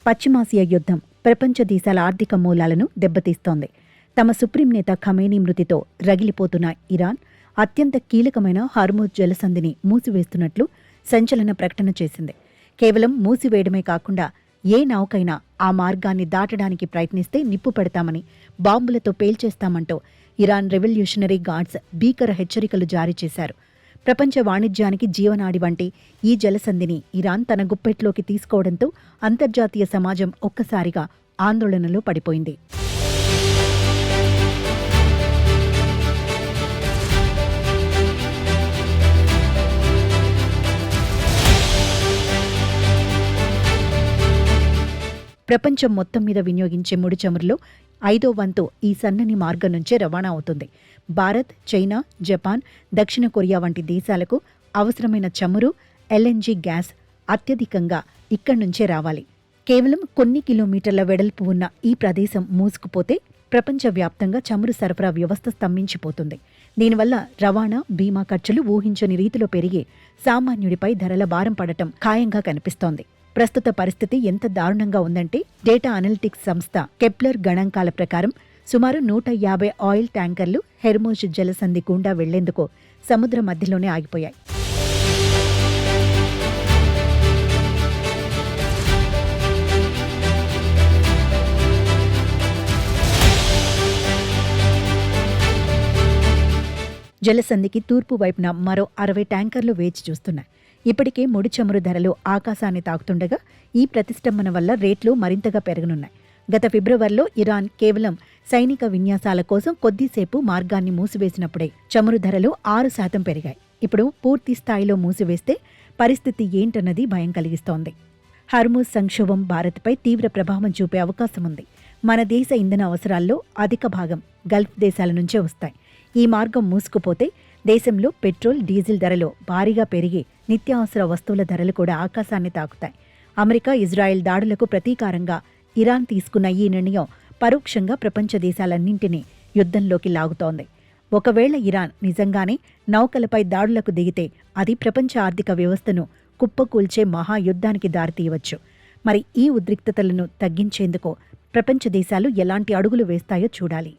పశ్చిమాసియా యుద్ధం ప్రపంచ దేశాల ఆర్థిక మూలాలను దెబ్బతీస్తోంది. తమ సుప్రీం నేత ఖమేనీ మృతితో రగిలిపోతున్న ఇరాన్ అత్యంత కీలకమైన హార్మూజ్ జలసంధిని మూసివేస్తున్నట్లు సంచలన ప్రకటన చేసింది. కేవలం మూసివేయడమే కాకుండా ఏ నౌకైనా ఆ మార్గాన్ని దాటడానికి ప్రయత్నిస్తే నిప్పు పెడతామని, బాంబులతో పేల్చేస్తామంటూ ఇరాన్ రెవల్యూషనరీ గార్డ్స్ భీకర హెచ్చరికలు జారీ చేశారు. ప్రపంచ వాణిజ్యానికి జీవనాడి వంటి ఈ జలసంధిని ఇరాన్ తన గుప్పెట్లోకి తీసుకోవడంతో అంతర్జాతీయ సమాజం ఒక్కసారిగా ఆందోళనలో పడిపోయింది. ప్రపంచం మొత్తం మీద వినియోగించే ముడి చమురులో 5వ వంతు ఈ సన్నని మార్గం నుంచే రవాణా అవుతుంది. భారత్, చైనా, జపాన్, దక్షిణ కొరియా వంటి దేశాలకు అవసరమైన చమురు, ఎల్ఎన్జీ గ్యాస్ అత్యధికంగా ఇక్కడి నుంచే రావాలి. కేవలం కొన్ని కిలోమీటర్ల వెడల్పు ఉన్న ఈ ప్రదేశం మూసుకుపోతే ప్రపంచవ్యాప్తంగా చమురు సరఫరా వ్యవస్థ స్తంభించిపోతుంది. దీనివల్ల రవాణా, బీమా ఖర్చులు ఊహించని రీతిలో పెరిగి సామాన్యుడిపై ధరల భారం పడటం ఖాయంగా కనిపిస్తోంది. ప్రస్తుత పరిస్థితి ఎంత దారుణంగా ఉందంటే డేటా అనలిటిక్స్ సంస్థ కెప్లర్ గణాంకాల ప్రకారం సుమారు 150 ఆయిల్ ట్యాంకర్లు హెర్మోజ్ జలసంధి గుండా వెళ్లేందుకు సముద్ర మధ్యలోనే ఆగిపోయాయి. జలసంధికి తూర్పు వైపున మరో 60 ట్యాంకర్లు వేచి చూస్తున్నాయి. ఇప్పటికే ముడి చమురు ధరలు ఆకాశాన్ని తాకుతుండగా ఈ ప్రతిష్టంభన వల్ల రేట్లు మరింతగా పెరగనున్నాయి. గత ఫిబ్రవరిలో ఇరాన్ కేవలం సైనిక విన్యాసాల కోసం కొద్దిసేపు మార్గాన్ని మూసివేసినప్పుడే చమురు ధరలు 6% పెరిగాయి. ఇప్పుడు పూర్తి స్థాయిలో మూసివేస్తే పరిస్థితి ఏంటన్నది భయం కలిగిస్తోంది. హార్మూజ్ సంక్షోభం భారత్పై తీవ్ర ప్రభావం చూపే అవకాశం ఉంది. మన దేశ ఇంధన అవసరాల్లో అధిక భాగం గల్ఫ్ దేశాల నుంచే వస్తాయి. ఈ మార్గం మూసుకుపోతే దేశంలో పెట్రోల్, డీజిల్ ధరలు భారీగా పెరిగి నిత్యావసర వస్తువుల ధరలు కూడా ఆకాశాన్ని తాకుతాయి. అమెరికా, ఇజ్రాయెల్ దాడులకు ప్రతీకారంగా ఇరాన్ తీసుకున్న ఈ నిర్ణయం పరోక్షంగా ప్రపంచ దేశాలన్నింటినీ యుద్ధంలోకి లాగుతోంది. ఒకవేళ ఇరాన్ నిజంగానే నౌకలపై దాడులకు దిగితే అది ప్రపంచ ఆర్థిక వ్యవస్థను కుప్పకూల్చే మహాయుద్ధానికి దారితీయవచ్చు. మరి ఈ ఉద్రిక్తతలను తగ్గించేందుకు ప్రపంచ దేశాలు ఎలాంటి అడుగులు వేస్తాయో చూడాలి.